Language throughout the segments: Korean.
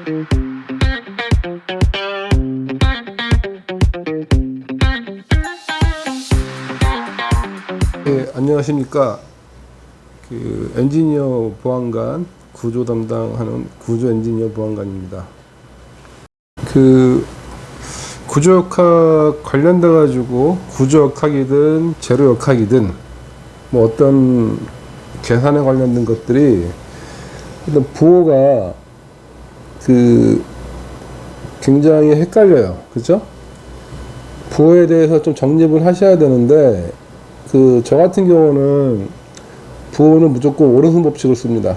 네, 안녕하십니까. 엔지니어 보안관 구조 담당하는 구조 엔지니어 보안관입니다. 구조역학 관련돼 가지고 구조역학이든 제로역학이든 뭐 어떤 계산에 관련된 것들이 일단 부호가 굉장히 헷갈려요. 그죠? 부호에 대해서 좀 정립을 하셔야 되는데 저 같은 경우는 부호는 무조건 오른손 법칙을 씁니다.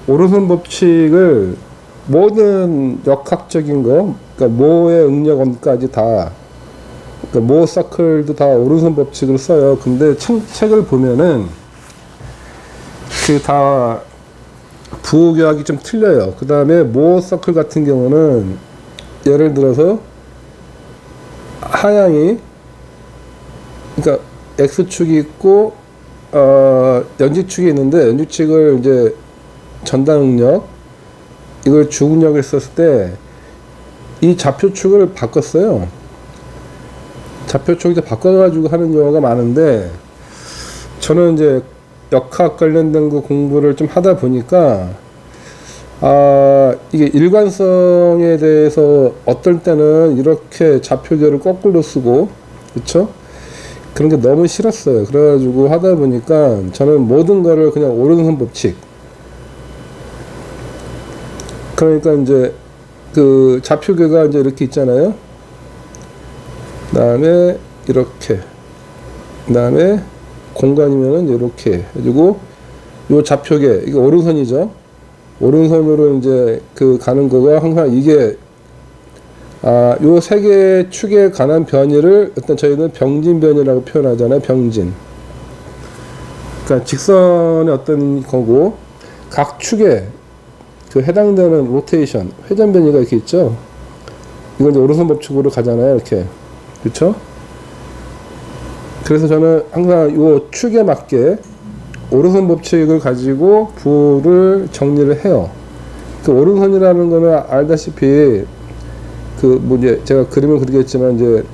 오른손 법칙을 모든 역학적인 거, 그러니까 모의 응력원까지 다, 그러니까 모 서클도 다 오른손 법칙을 써요. 근데 책을 보면은 다 부호 교학이 좀 틀려요. 그 다음에 모 서클 같은 경우는 예를 들어서 하향이, 그러니까 X축이 있고 연직축이 있는데 연직축을 이제 전단 응력, 이걸 주응력을 썼을 때 이 좌표축을 바꿨어요. 좌표축을 바꿔가지고 하는 경우가 많은데, 저는 이제 역학 관련된 거 공부를 좀 하다 보니까 이게 일관성에 대해서 어떨 때는 이렇게 좌표계를 거꾸로 쓰고, 그쵸? 그런 게 너무 싫었어요. 그래가지고 하다 보니까 저는 모든 거를 그냥 오른손 법칙. 그러니까 이제 좌표계가 이제 이렇게 있잖아요. 그 다음에 이렇게. 그 다음에 공간이면은 이렇게 해주고, 요 좌표계, 이게 오른손이죠. 오른손으로 이제 가는 거가 항상 이게, 요 세 개의 축에 관한 변이를 일단 저희는 병진 변이라고 표현하잖아요. 병진. 그러니까 직선의 어떤 거고, 각 축에 해당되는 로테이션, 회전 변이가 이렇게 있죠. 이건 이제 오른손 법칙으로 가잖아요. 이렇게. 그쵸? 그래서 저는 항상 요 축에 맞게 오른손 법칙을 가지고 부호를 정리를 해요. 오른손이라는 거는 알다시피 이제 제가 그림을 그리겠지만 이제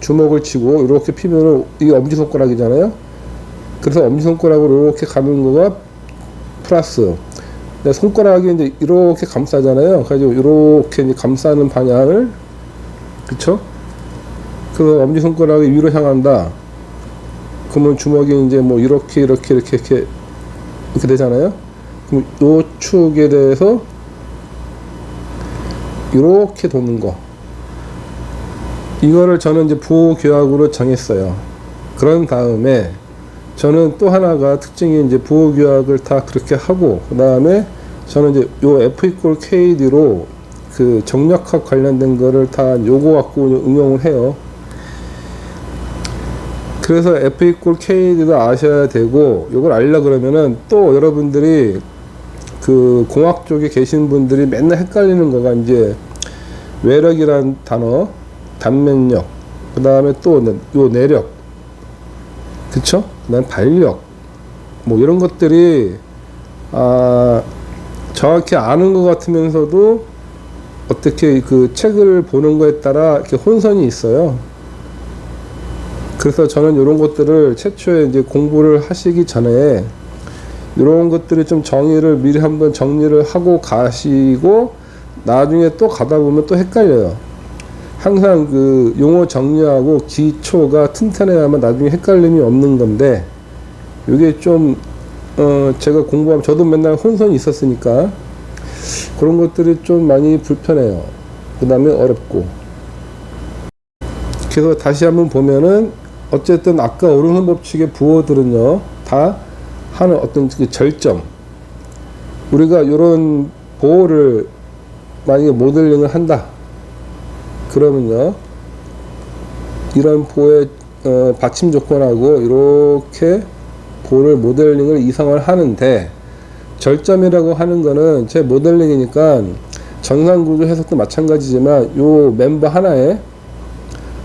주먹을 쥐고 이렇게 피면은 이게 엄지손가락이잖아요. 그래서 엄지손가락으로 이렇게 가는 거가 플러스. 손가락이 이제 이렇게 감싸잖아요. 그래가지고 이렇게 이제 감싸는 방향을, 그쵸? 엄지손가락이 위로 향한다. 그러면 주먹이 이제 뭐 이렇게 되잖아요. 그럼 요 축에 대해서 이렇게 도는 거. 이거를 저는 이제 부호 교학으로 정했어요. 그런 다음에 저는 또 하나가 특징이 이제 부호 교학을 다 그렇게 하고, 그 다음에 저는 이제 요 F=KD로 정력학 관련된 거를 다 요거 갖고 응용을 해요. 그래서 F=KD도 아셔야 되고, 요걸 알려 그러면은 또 여러분들이 공학 쪽에 계신 분들이 맨날 헷갈리는 거가 이제 외력이란 단어, 단면력, 그 다음에 또 요 내력, 그쵸? 그 다음 발력, 뭐 이런 것들이 정확히 아는 것 같으면서도 어떻게 책을 보는 거에 따라 이렇게 혼선이 있어요. 그래서 저는 이런 것들을 최초에 이제 공부를 하시기 전에 이런 것들이 좀 정의를 미리 한번 정리를 하고 가시고, 나중에 또 가다 보면 또 헷갈려요. 항상 용어 정리하고 기초가 튼튼해야만 나중에 헷갈림이 없는 건데, 이게 좀 제가 공부하면 저도 맨날 혼선이 있었으니까 그런 것들이 좀 많이 불편해요. 그 다음에 어렵고. 그래서 다시 한번 보면은 어쨌든 아까 오른손 법칙의 부호들은요, 다 하는 어떤 절점, 우리가 이런 보호를 만약에 모델링을 한다 그러면요, 이런 보호의 받침 조건하고 이렇게 보호를 모델링을 이상을 하는데, 절점이라고 하는 거는 제 모델링이니까 정상구조 해석도 마찬가지지만 요 멤버 하나에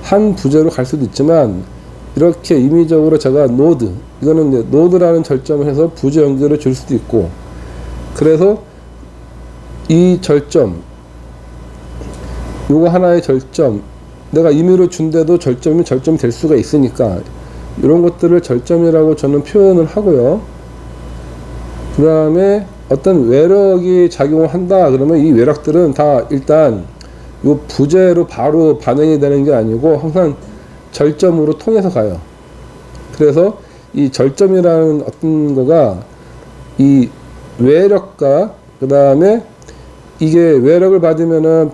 한 부재로 갈 수도 있지만, 이렇게 임의적으로 제가 노드, 이거는 이제 노드라는 절점을 해서 부재 연결을 줄 수도 있고, 그래서 이 절점, 요거 하나의 절점, 내가 임의로 준데도 절점이 될 수가 있으니까 이런 것들을 절점이라고 저는 표현을 하고요. 그 다음에 어떤 외력이 작용을 한다 그러면 이 외력들은 다 일단 요 부재로 바로 반응이 되는 게 아니고 항상 절점으로 통해서 가요. 그래서 이 절점이라는 어떤 거가 이 외력과 그 다음에 이게 외력을 받으면은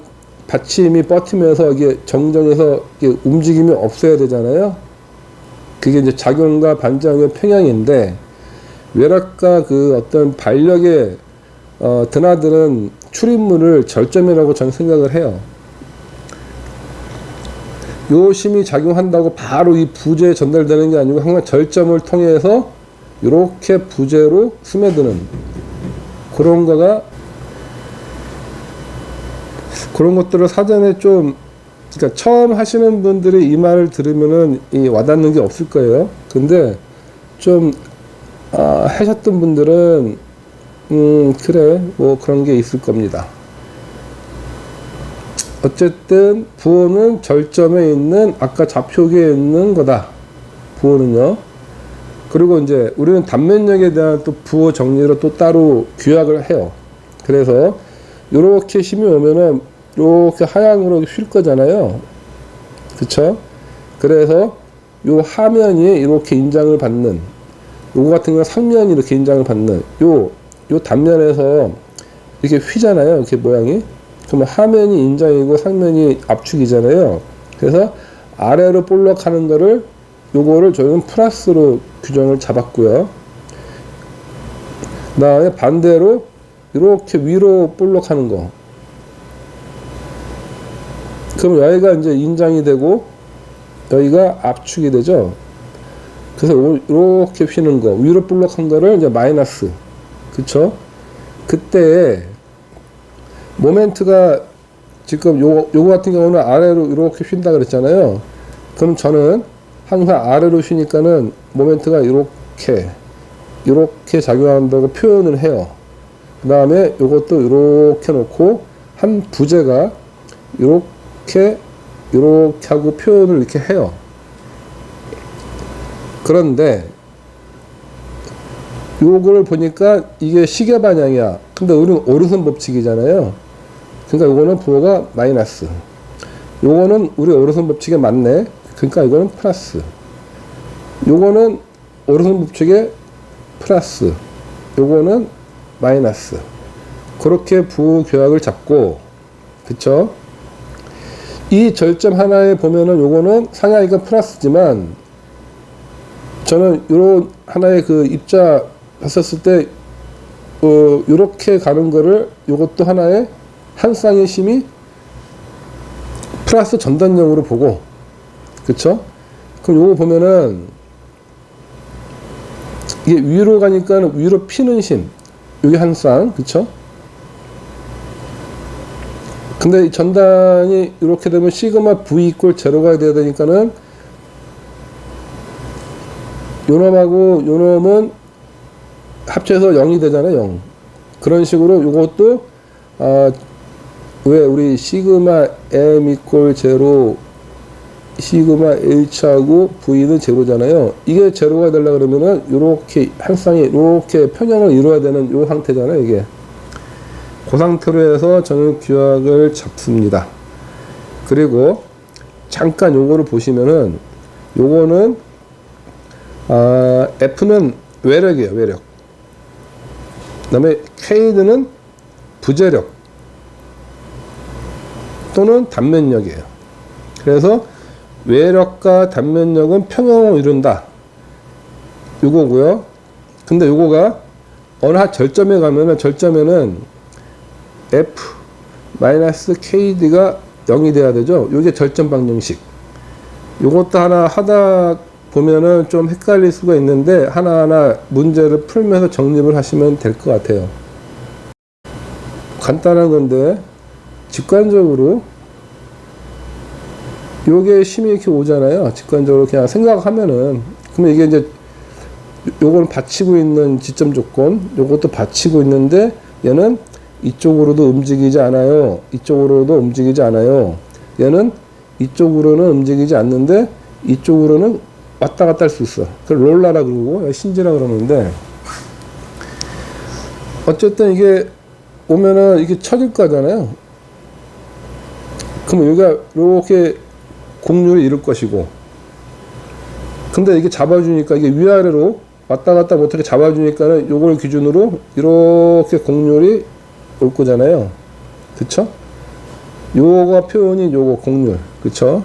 받침이 뻗으면서 이게 정정해서 이게 움직임이 없어야 되잖아요. 그게 이제 작용과 반작용의 평형인데, 외력과 그 어떤 반력의 드나드는 출입물을 절점이라고 저는 생각을 해요. 요 힘이 작용한다고 바로 이 부재에 전달되는 게 아니고 항상 절점을 통해서 이렇게 부재로 스며드는 그런 거가, 그런 것들을 사전에 좀, 그러니까 처음 하시는 분들이 이 말을 들으면은 와닿는 게 없을 거예요. 근데 좀 하셨던 분들은 그래 뭐 그런 게 있을 겁니다. 어쨌든 부호는 절점에 있는 아까 좌표기에 있는 거다. 부호는요. 그리고 이제 우리는 단면력에 대한 또 부호 정리로 또 따로 규약을 해요. 그래서 요렇게 힘이 오면은 이렇게 하향으로 휠 거잖아요. 그쵸? 그래서 요 하면이 이렇게 인장을 받는, 요거 같은 경우는 상면이 이렇게 인장을 받는, 요 단면에서 이렇게 휘잖아요. 이렇게 모양이. 그러면 하면이 인장이고 상면이 압축이잖아요. 그래서 아래로 볼록하는 거를, 요거를 저희는 플러스로 규정을 잡았고요. 그 다음에 반대로 이렇게 위로 볼록하는 거. 그럼 여기가 이제 인장이 되고 여기가 압축이 되죠. 그래서 이렇게 휘는 거, 위로 볼록한 거를 이제 마이너스. 그쵸? 그때 모멘트가 지금 요거 같은 경우는 아래로 이렇게 휜다 그랬잖아요. 그럼 저는 항상 아래로 휘니까는 모멘트가 이렇게 작용한다고 표현을 해요. 그 다음에 요것도 이렇게 놓고 한 부재가 이렇게 하고 표현을 이렇게 해요. 그런데 요거를 보니까 이게 시계 방향이야. 근데 우리는 오른손 법칙이잖아요. 그러니까 요거는 부호가 마이너스. 요거는 우리 오른손 법칙에 맞네. 그러니까 이거는 플러스. 요거는 오른손 법칙에 플러스. 요거는 마이너스. 그렇게 부호 규약을 잡고, 그쵸? 이 절점 하나에 보면은 요거는 상하이가 플러스지만, 저는 요런 하나의 그 입자 했었을 때, 요렇게 가는 거를 요것도 하나의 한 쌍의 힘이 플러스 전단형으로 보고, 그쵸? 그럼 요거 보면은 이게 위로 가니까 위로 피는 힘, 요게 한 쌍, 그쵸? 근데 이 전단이 이렇게 되면 시그마 V 이퀄 제로가 돼야 되니까는 요놈하고 요놈은 합쳐서 0이 되잖아요. 0. 그런 식으로 요것도 왜 우리 시그마 M 이퀄 제로, 시그마 H하고 V는 제로잖아요. 이게 제로가 되려고 그러면은 요렇게 한 쌍이 요렇게 평형을 이루어야 되는 요 상태잖아요. 이게. 그 상태로 해서 저는 규약을 잡습니다. 그리고 잠깐 요거를 보시면은 요거는 F는 외력이에요. 외력. 그 다음에 K는 부재력 또는 단면력이에요. 그래서 외력과 단면력은 평형을 이룬다. 요거고요. 근데 요거가 어느 한 절점에 가면은, 절점에는 F-KD가 0이 돼야 되죠. 요게 절점 방정식. 요것도 하나 하다 보면은 좀 헷갈릴 수가 있는데 하나하나 문제를 풀면서 정립을 하시면 될 것 같아요. 간단한 건데 직관적으로 요게 힘이 이렇게 오잖아요. 직관적으로 그냥 생각하면은, 그러면 이게 이제 요거는 받치고 있는 지점 조건, 요것도 받치고 있는데 얘는 이쪽으로도 움직이지 않아요. 이쪽으로도 움직이지 않아요. 얘는 이쪽으로는 움직이지 않는데 이쪽으로는 왔다 갔다 할 수 있어. 그걸 롤라라 그러고 신지라 그러는데, 어쨌든 이게 오면은 이게 쳐질 거잖아요. 그러면 여기가 이렇게 곡률을 이룰 것이고, 근데 이게 잡아주니까 이게 위아래로 왔다 갔다 못하게 잡아주니까는 요걸 기준으로 이렇게 곡률이 올 거잖아요. 그쵸? 요거 표현이 요거 곡률. 그쵸?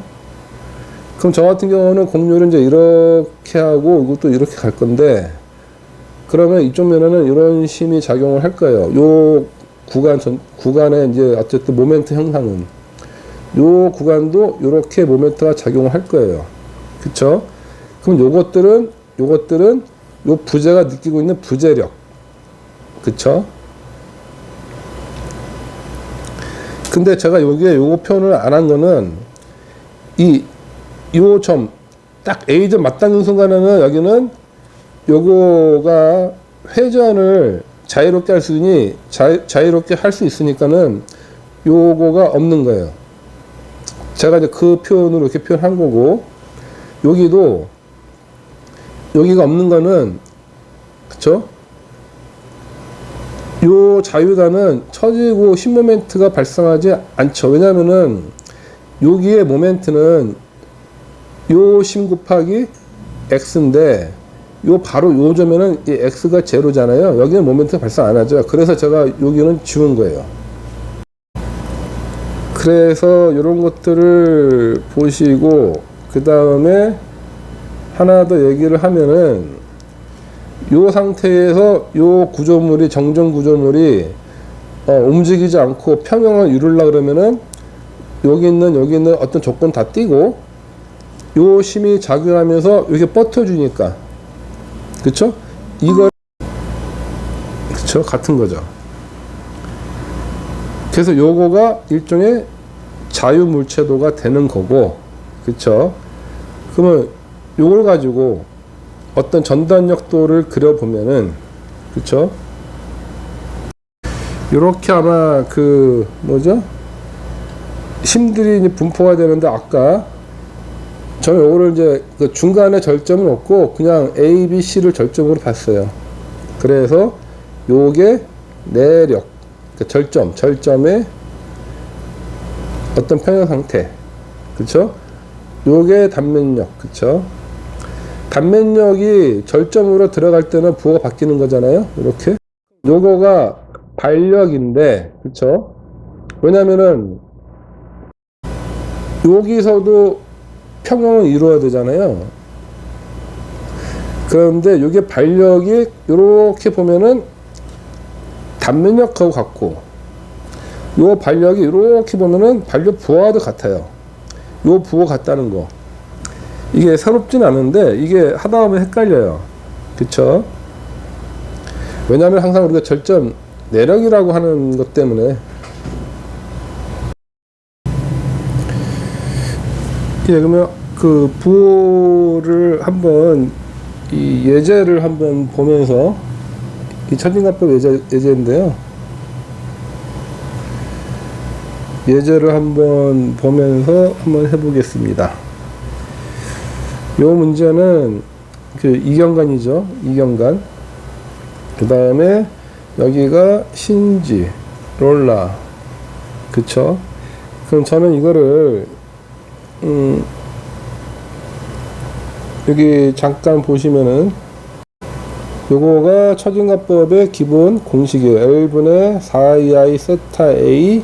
그럼 저 같은 경우는 곡률은 이제 이렇게 하고 이것도 이렇게 갈 건데, 그러면 이쪽 면에는 이런 힘이 작용을 할 거예요. 요 구간에 이제 어쨌든 모멘트 형상은 요 구간도 이렇게 모멘트가 작용을 할 거예요. 그쵸? 그럼 요것들은 요 부재가 느끼고 있는 부재력. 그쵸? 근데 제가 여기에 요거 표현을 안 한 거는 요 점, 딱 A점 맞닿는 순간에는 여기는 요거가 회전을 자유롭게 할 수 있으니, 자유롭게 할 수 있으니까는 요거가 없는 거예요. 제가 이제 그 표현으로 이렇게 표현한 거고, 여기도 여기가 없는 거는, 그쵸? 요 자유단은 처지고 신모멘트가 발생하지 않죠. 왜냐면은 여기의 모멘트는 요 심 곱하기 x인데, 요 바로 요 점에는 이 x가 제로잖아요. 여기는 모멘트가 발생 안 하죠. 그래서 제가 여기는 지운 거예요. 그래서 이런 것들을 보시고, 그 다음에 하나 더 얘기를 하면은, 요 상태에서 요 구조물이, 정전 구조물이 움직이지 않고 평형을 이루려고 그러면은 여기 있는 어떤 조건 다 띄고, 요 힘이 작용하면서 이렇게 뻗어주니까, 그쵸? 이거, 그쵸? 같은 거죠. 그래서 요거가 일종의 자유물체도가 되는 거고, 그쵸? 그러면 요걸 가지고 어떤 전단력도를 그려보면은, 그쵸? 요렇게 아마 그, 뭐죠? 힘들이 이제 분포가 되는데, 아까 저는 요거를 이제 그 중간에 절점은 없고 그냥 A, B, C를 절점으로 봤어요. 그래서 요게 내력, 그러니까 절점의 어떤 평형 상태, 그쵸? 요게 단면력, 그쵸? 단면력이 절점으로 들어갈 때는 부호가 바뀌는 거잖아요. 이렇게. 요거가 발력인데, 그쵸? 왜냐면은 여기서도 평형을 이루어야 되잖아요. 그런데 이게 발력이 이렇게 보면은 단면력하고 같고, 요 발력이 이렇게 보면은 발력 부하도 같아요. 요 부호 같다는 거. 이게 새롭진 않은데 이게 하다 보면 헷갈려요. 그쵸? 왜냐하면 항상 우리가 절점 내력이라고 하는 것 때문에. 예, 그러면 그 부호를 한번 이 예제를 한번 보면서, 이 천진가법 예제인데요. 예제를 한번 보면서 한번 해보겠습니다. 요 문제는 그 이경관이죠. 이경관. 그 다음에 여기가 신지, 롤라. 그쵸? 그럼 저는 이거를 여기 잠깐 보시면은 요거가 천진가법의 기본 공식이에요. L분의 4EI 세타 A,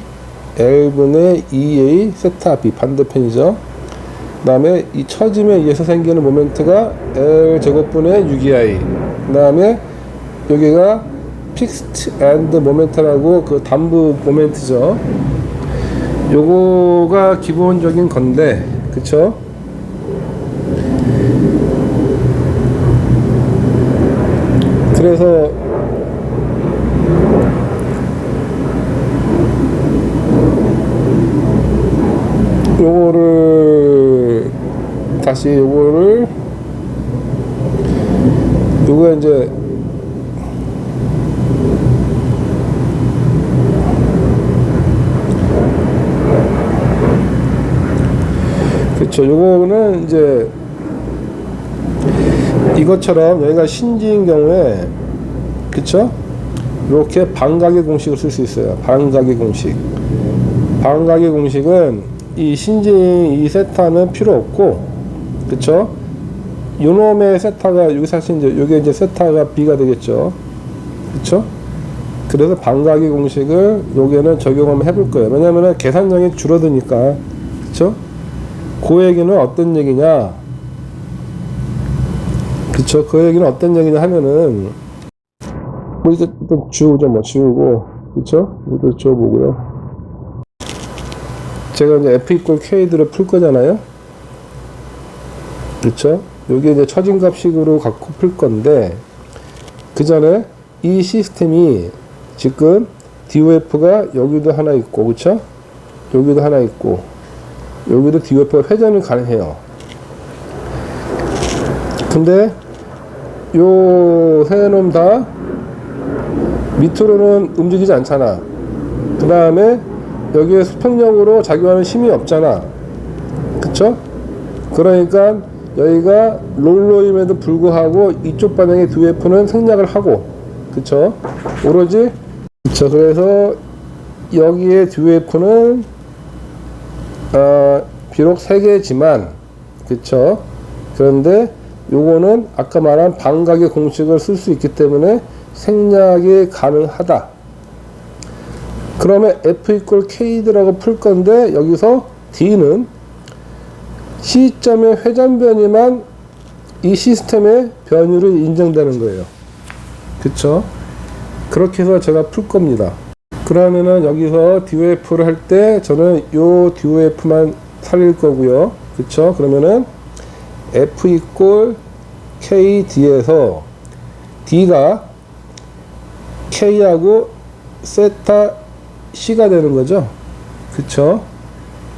L분의 2A 세타 B, 반대편이죠. 그 다음에 이 처짐에 의해서 생기는 모멘트가 L제곱분의 6EI. 그 다음에 여기가 픽스트 엔드 모멘트라고 그 단부 모멘트죠. 요거가 기본적인 건데, 그쵸? 그래서 요거를 다시 요거 이제 그쵸. 요거는 이제 이것처럼 여기가 신지인 경우에 그쵸? 이렇게 반각의 공식을 쓸 수 있어요. 반각의 공식. 반각의 공식은 이 신지인 이 세타는 필요 없고 그쵸? 요놈의 세타가 여기 사실 이제 요게 이제 세타가 b가 되겠죠. 그쵸? 그래서 반각의 공식을 여기에는 적용을 해볼 거예요. 왜냐면은 계산량이 줄어드니까. 그쵸? 그 얘기는 어떤 얘기냐? 그쵸? 그 얘기는 어떤 얘기냐 하면은, 뭐, 일단 지우죠, 뭐, 지우고. 그쵸? 이것도 지워보고요. 제가 이제 f 이퀄 k들을 풀 거잖아요? 그쵸? 여기 이제 처진값식으로 갖고 풀 건데, 그 전에 이 시스템이 지금 DOF가 여기도 하나 있고, 그쵸? 여기도 하나 있고, 여기도 DOF가 회전이 가능해요. 근데 요 세 놈 다 밑으로는 움직이지 않잖아. 그 다음에 여기에 수평력으로 작용하는 힘이 없잖아. 그쵸? 그러니까 여기가 롤러임에도 불구하고 이쪽 방향의 DOF는 생략을 하고, 그쵸? 오로지, 그쵸? 그래서 여기에 DOF는 비록 3개지만, 그쵸? 그런데 요거는 아까 말한 반각의 공식을 쓸 수 있기 때문에 생략이 가능하다. 그러면 F 이퀄 K라고 풀 건데 여기서 D는 시점의 회전 변이만 이 시스템의 변이로 인정되는 거예요. 그쵸? 그렇게 해서 제가 풀 겁니다. 그러면은 여기서 DOF를 할 때 저는 요 DOF만 살릴 거고요. 그쵸? 그러면은 F 이퀄 KD에서 D가 K하고 세타 C가 되는 거죠. 그쵸?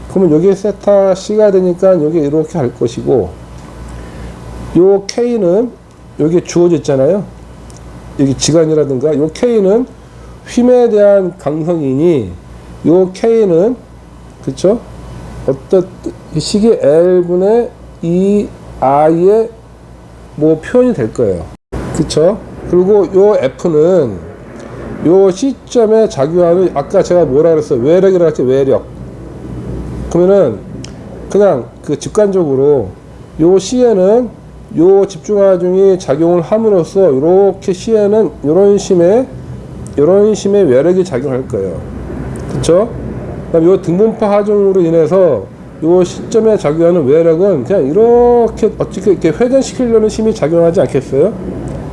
그러면 여기 세타 C가 되니까 여기 이렇게 할 것이고, 요 K는 여기 주어져 있잖아요. 여기 지간이라든가, 요 K는 힘에 대한 강성이니, 요 K는, 그쵸? 어떤 식이 L분의 2I의 뭐 표현이 될 거예요. 그쵸? 그리고 요 F는 요 시점에 작용하는, 아까 제가 뭐라 그랬어요? 외력이라고 했죠? 외력. 그러면은 그냥 그 직관적으로 요 C에는 요 집중하중이 작용을 함으로써 이렇게 C에는 요런 심의 외력이 작용할 거예요. 그쵸? 그다음 요 등분파 하중으로 인해서 요 시점에 작용하는 외력은 그냥 이렇게 어떻게 이렇게 회전시키려는 힘이 작용하지 않겠어요?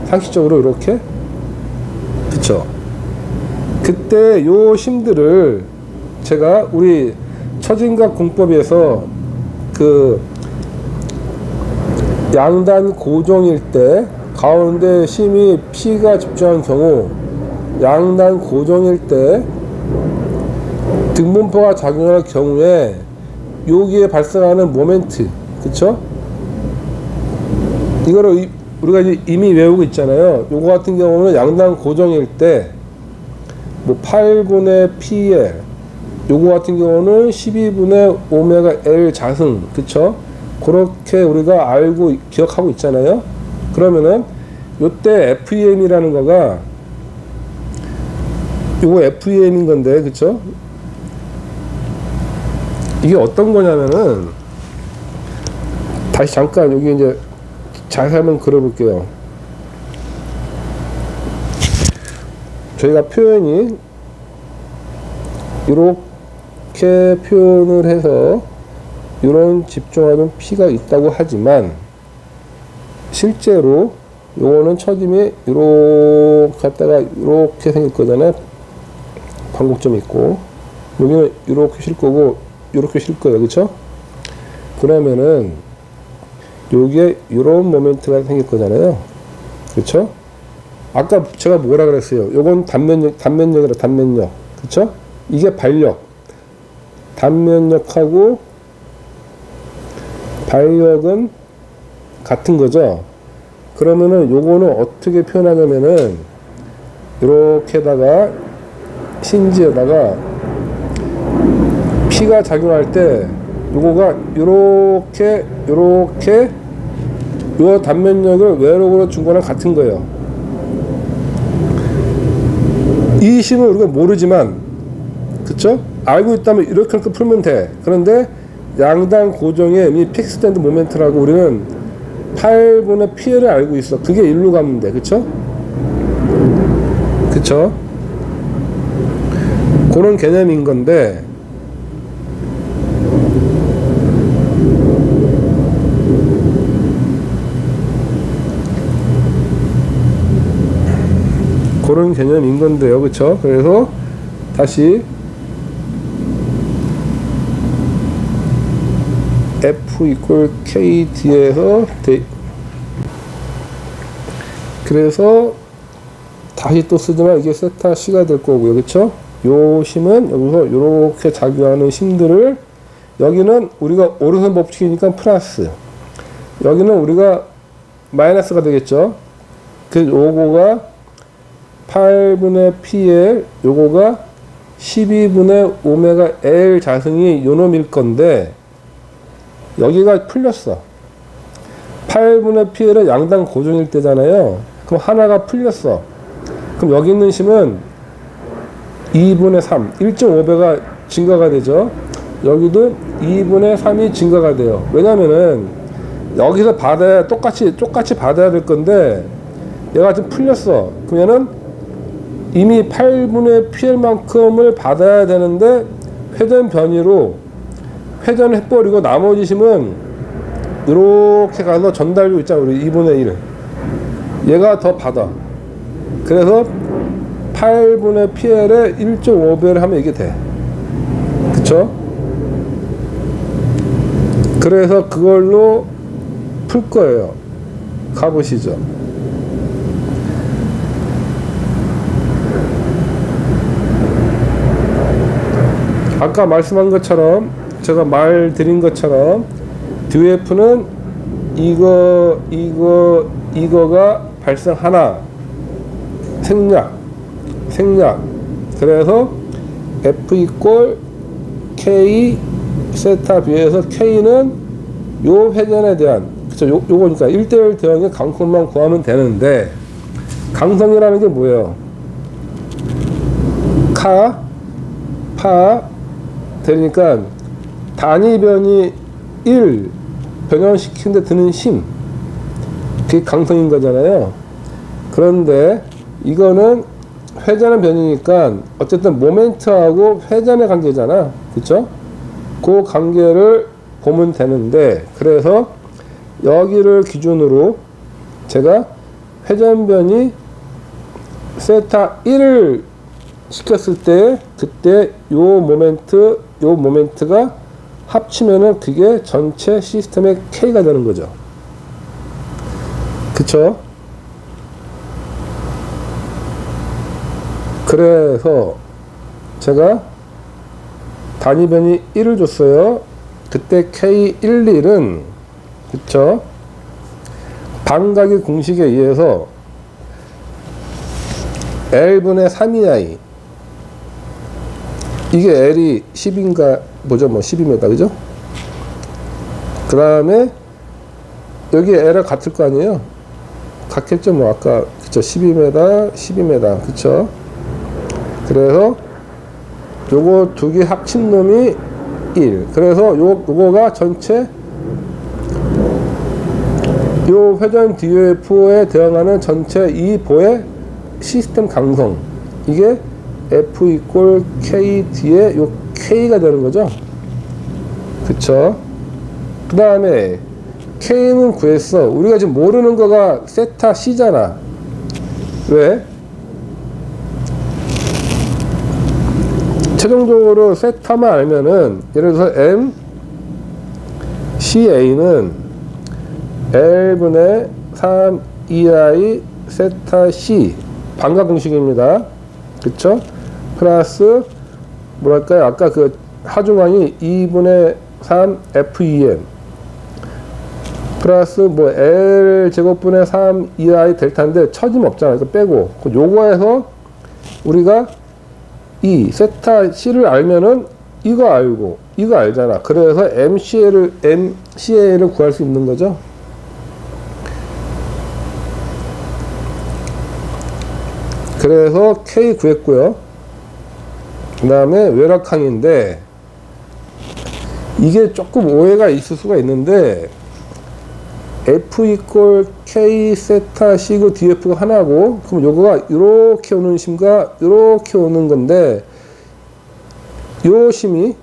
상식적으로 이렇게. 그쵸? 그때 요 힘들을 제가 우리 처진각 공법에서 그 양단 고정일 때 가운데 힘이 P가 집중한 경우 양단 고정일 때 등분포가 작용할 경우에 여기에 발생하는 모멘트, 그쵸? 이거를 우리가 이미 외우고 있잖아요. 요거 같은 경우는 양단 고정일 때 뭐 8분의 PL, 요거 같은 경우는 12분의 오메가 L 자승, 그쵸? 그렇게 우리가 알고 기억하고 있잖아요. 그러면은 요때 FEM이라는 거가 요거 FEM인 건데, 그쵸? 이게 어떤 거냐면은, 다시 잠깐 여기 이제 자세히 한번 그려볼게요. 저희가 표현이 이렇게 표현을 해서 이런 집중하는 P가 있다고 하지만 실제로 요거는 처짐이 이렇게 갔다가 이렇게 생길 거잖아요. 반곡점이 있고, 여기는 이렇게 실 거고 이렇게 실 거예요. 그쵸? 그러면은 요게 이런 모멘트가 생길 거잖아요. 그쵸? 아까 제가 뭐라 그랬어요? 요건 단면력이라 단면력. 그쵸? 이게 발력. 단면력하고 발력은 같은 거죠. 그러면은 요거는 어떻게 표현하냐면은 이렇게다가 신지에다가 P가 작용할 때 요거가 요렇게 요 단면역을 외력으로 준 거랑 같은 거예요. 이 심을 우리가 모르지만, 그쵸? 알고 있다면 이렇게 풀면 돼. 그런데 양당 고정의 이 픽스밴드 모멘트라고 우리는 8분의 P를 알고 있어. 그게 1로 가면 돼. 그쵸? 그쵸? 그런 개념인 건데, 그런 개념인 건데요. 그쵸? 그래서 다시 F 이퀄 KD에서 그래서 다시 또 쓰지만 이게 세타 C가 될 거고요. 그쵸? 요 심은 여기서 이렇게 작용하는 심들을, 여기는 우리가 오른손 법칙이니까 플러스, 여기는 우리가 마이너스가 되겠죠. 그 요거가 8분의 PL, 요거가 12분의 오메가 L 자승이 요놈일 건데, 여기가 풀렸어. 8분의 PL은 양당 고정일 때잖아요. 그럼 하나가 풀렸어. 그럼 여기 있는 심은 2분의 3, 1.5배가 증가가 되죠. 여기도 2분의 3이 증가가 돼요. 왜냐면은 여기서 받아야 똑같이 받아야 될 건데, 얘가 지금 풀렸어. 그러면은 이미 8분의 PL만큼을 받아야 되는데 회전 변이로 회전해버리고 나머지 심은 이렇게 가서 전달료 있잖아. 우리 2분의 1 얘가 더 받아. 그래서 8분의 PL에 1.5배를 하면 이게 돼. 그쵸? 그래서 그걸로 풀 거예요. 가보시죠. 아까 말씀한 것처럼, 제가 말 드린 것처럼 DF는 이거가 발생하나 생략. 그래서 F 이퀄 K 세타 B에서 K는 요 회전에 대한, 그쵸? 요거니까 1대1 대응의 강성만 구하면 되는데, 강성이라는 게 뭐예요? 파 되니까 단위 변이 1 변형시키는데 드는 힘, 그게 강성인 거잖아요. 그런데 이거는 회전의 변이니까 어쨌든 모멘트하고 회전의 관계잖아. 그쵸? 그 관계를 보면 되는데, 그래서 여기를 기준으로 제가 회전 변이 세타 1을 시켰을 때, 그때 요 모멘트가 합치면은 그게 전체 시스템의 K가 되는 거죠. 그쵸? 그래서 제가 단위 변이 1을 줬어요. 그때 K11은, 그쵸? 반각의 공식에 의해서 L분의 3EI, 이게 L이 10인가 뭐죠? 뭐 12m, 그죠? 그 다음에 여기 L을 같을 거 아니에요? 같겠죠? 뭐 아까, 그쵸? 12m, 그쵸? 그래서 요거 두 개 합친 놈이 1. 그래서 요거가 전체 요 회전 DF에 대응하는 전체 이 보의 시스템 강성, 이게 F 이퀄 KD의 요 K가 되는 거죠. 그쵸? 그 다음에 K는 구했어. 우리가 지금 모르는 거가 세타 C잖아. 왜? 최종적으로 세타만 알면은, 예를 들어서 M CA는 L분의 3EI 세타 C 반각 공식입니다. 그쵸? 플러스 뭐랄까요? 아까 그 하중항이 2분의 3 FEM 플러스 뭐 L 제곱분의 3 EI 델타인데 처짐 없잖아요. 이거 빼고 요거에서 우리가 이 세타 C를 알면은 이거 알고 이거 알잖아. 그래서 MCA를 구할 수 있는 거죠. 그래서 K 구했고요. 그 다음에 외곽항인데 이게 조금 오해가 있을 수가 있는데 F 이퀄 K 세타 C고 DF가 하나고, 그럼 요거가 이렇게 오는 심과 이렇게 오는 건데 요 심이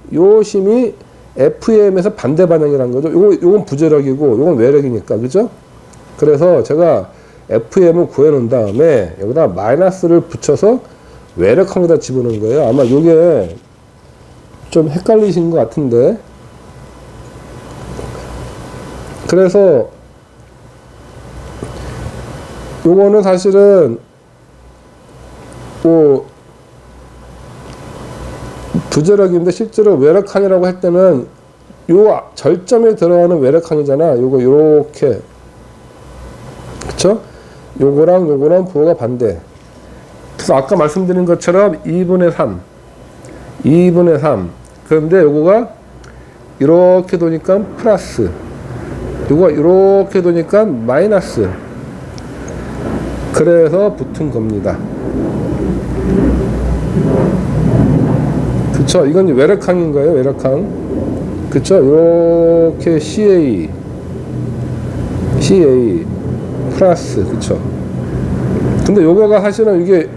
FM에서 반대 방향이라는 거죠. 요건 부재력이고 요건 외력이니까, 그죠? 그래서 제가 FM을 구해놓은 다음에 여기다 마이너스를 붙여서 외력항에다 집어넣은 거예요. 아마 요게 좀 헷갈리신 것 같은데, 그래서 요거는 사실은 뭐 부재력인데 실제로 외력항이라고 할 때는 요 절점에 들어가는 외력항이잖아. 요거 요렇게, 그쵸? 요거랑 부호가 반대. 그래서 아까 말씀드린 것처럼 2분의 3 그런데 요거가 이렇게 도니까 플러스, 요거 이렇게 도니까 마이너스. 그래서 붙은 겁니다. 그쵸? 이건 외력항인 거예요. 외력항. 그쵸? 이렇게 CA 플러스. 그쵸? 근데 요거가 사실은 이게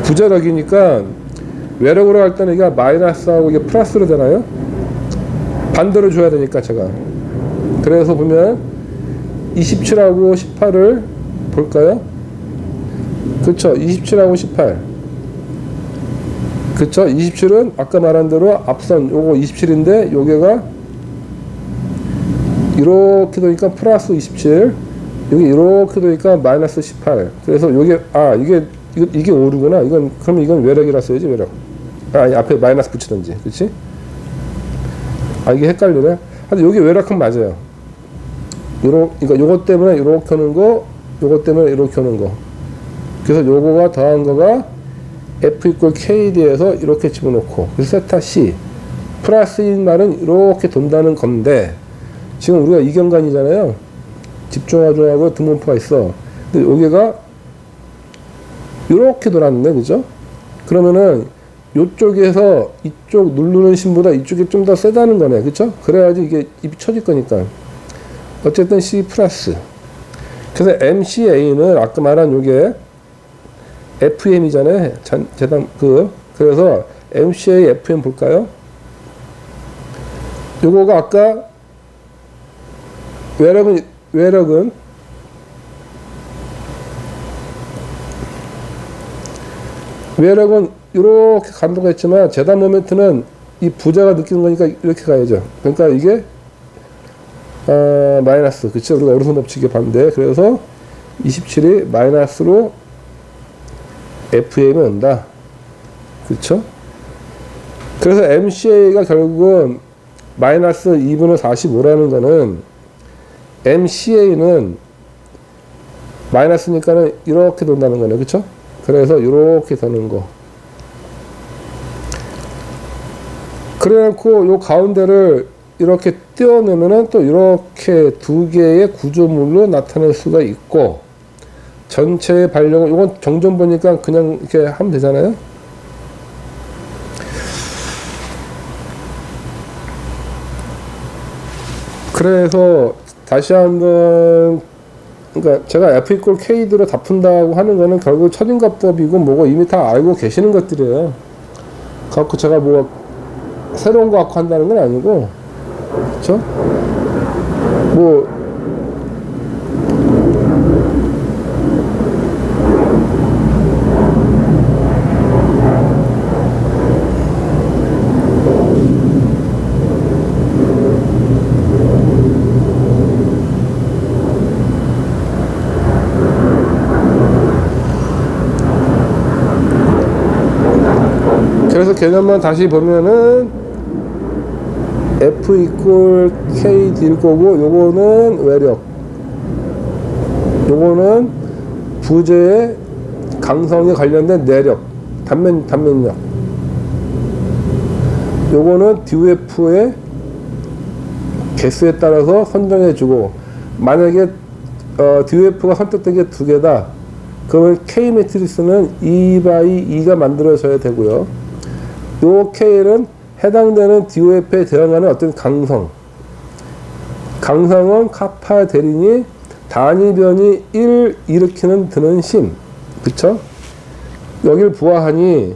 부재력이니까 외력으로 할 때는 이게 마이너스하고 이게 플러스로 되나요? 반대로 줘야 되니까 제가. 그래서 보면 27하고 18을 볼까요? 그쵸? 27하고 18. 그쵸? 27은 아까 말한 대로 앞선 요거 27인데 요게가 이렇게 되니까 플러스 27, 여기 이렇게 되니까 마이너스 18. 그래서 요게 이게 오류구나. 그럼 이건 외력이라 써야지, 외력. 앞에 마이너스 붙이든지, 그치? 이게 헷갈리네. 하여튼 여기 외력은 맞아요. 그러니까 요거 때문에 이렇게 오는 거, 요거 때문에 이렇게 오는 거. 그래서 요거가 더한 거가 F 이퀄 KD에서 이렇게 집어넣고, 그래서 세타 C 플러스인 말은 이렇게 돈다는 건데, 지금 우리가 이경관이잖아요. 집중화조하고 등분포가 있어. 근데 여기가 이렇게 돌았는데, 그죠? 그러면은 요쪽에서 이쪽 누르는 심보다 이쪽이 좀 더 세다는 거네, 그쵸? 그래야지 이게 입이 쳐질 거니까. 어쨌든 C 플러스. 그래서 MCA는 아까 말한 요게 FM이잖아요. 그래서 MCA FM 볼까요? 요거가 아까 외력은 이렇게 감도가 있지만 재단 모멘트는 이 부자가 느끼는 거니까 이렇게 가야죠. 그러니까 이게 마이너스, 그쵸? 우리가 오른손 법칙의 반대. 그래서 27이 마이너스로 FM이 온다, 그쵸? 그래서 MCA가 결국은 마이너스 2분의 45라는 거는 MCA는 마이너스니까는 이렇게 돈다는 거네, 그쵸? 그래서 이렇게 도는 거. 그래놓고 요 가운데를 이렇게 떼어내면은 또 이렇게 두 개의 구조물로 나타낼 수가 있고, 전체의 발령은, 이건 정전 보니까 그냥 이렇게 하면 되잖아요. 그래서 다시 한번, 그러니까 제가 F 이퀄 KD로 다 푼다고 하는 거는 결국 천인가법이고 뭐고 이미 다 알고 계시는 것들이에요. 그래갖고 제가 뭐 새로운 거 갖고 한다는 건 아니고, 그쵸? 뭐 그래서 개념만 다시 보면은 F 이퀄 KD일 거고, 요거는 외력, 요거는 부재의 강성에 관련된 내력, 단면력. 요거는 DOF의 개수에 따라서 선정해 주고, 만약에 DOF가 선택된 게 두 개다 그러면 K 매트리스는 2×2가 만들어져야 되고요. 요 K는 해당되는 DOF에 대응하는 어떤 강성은 카파 대리니 단위변이 1 일으키는 드는 심, 그쵸? 여길 부하하니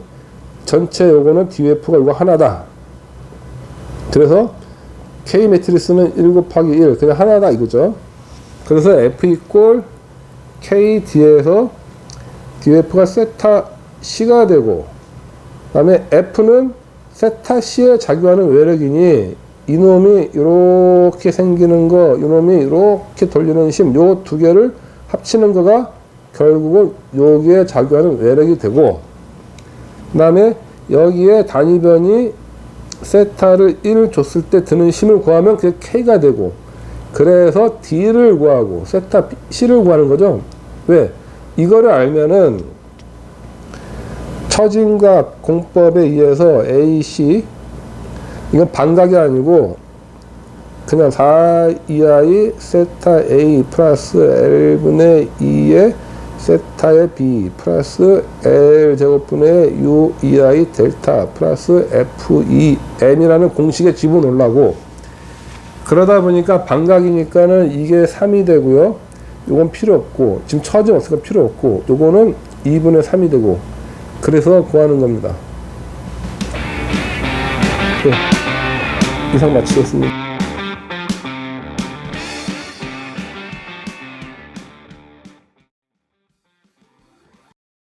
전체 요거는 DOF가 이거 하나다. 그래서 K 매트리스는 1 곱하기 1 그냥 하나다 이거죠. 그래서 F 이꼴 KD에서 DOF가 세타 C가 되고, 그 다음에 F는 세타 C에 작용하는 외력이니 이놈이 이렇게 생기는 거, 이놈이 이렇게 돌리는 심, 요 두 개를 합치는 거가 결국은 여기에 작용하는 외력이 되고, 그 다음에 여기에 단위변이 세타를 1 줬을 때 드는 힘을 구하면 그게 K가 되고, 그래서 D를 구하고 세타 C를 구하는 거죠. 왜? 이거를 알면은 처진각 공법에 의해서 AC, 이건 반각이 아니고 그냥 4EI 세타 A 플러스 L분의 2의 세타의 B 플러스 L제곱분의 UEI 델타 플러스 FEM이라는 공식에 집어넣으려고. 그러다 보니까 반각이니까는 이게 3이 되고요. 요건 필요 없고, 지금 처진 없으니까 필요 없고, 요거는 2분의 3이 되고, 그래서 구하는 겁니다. 네, 이상 마치겠습니다.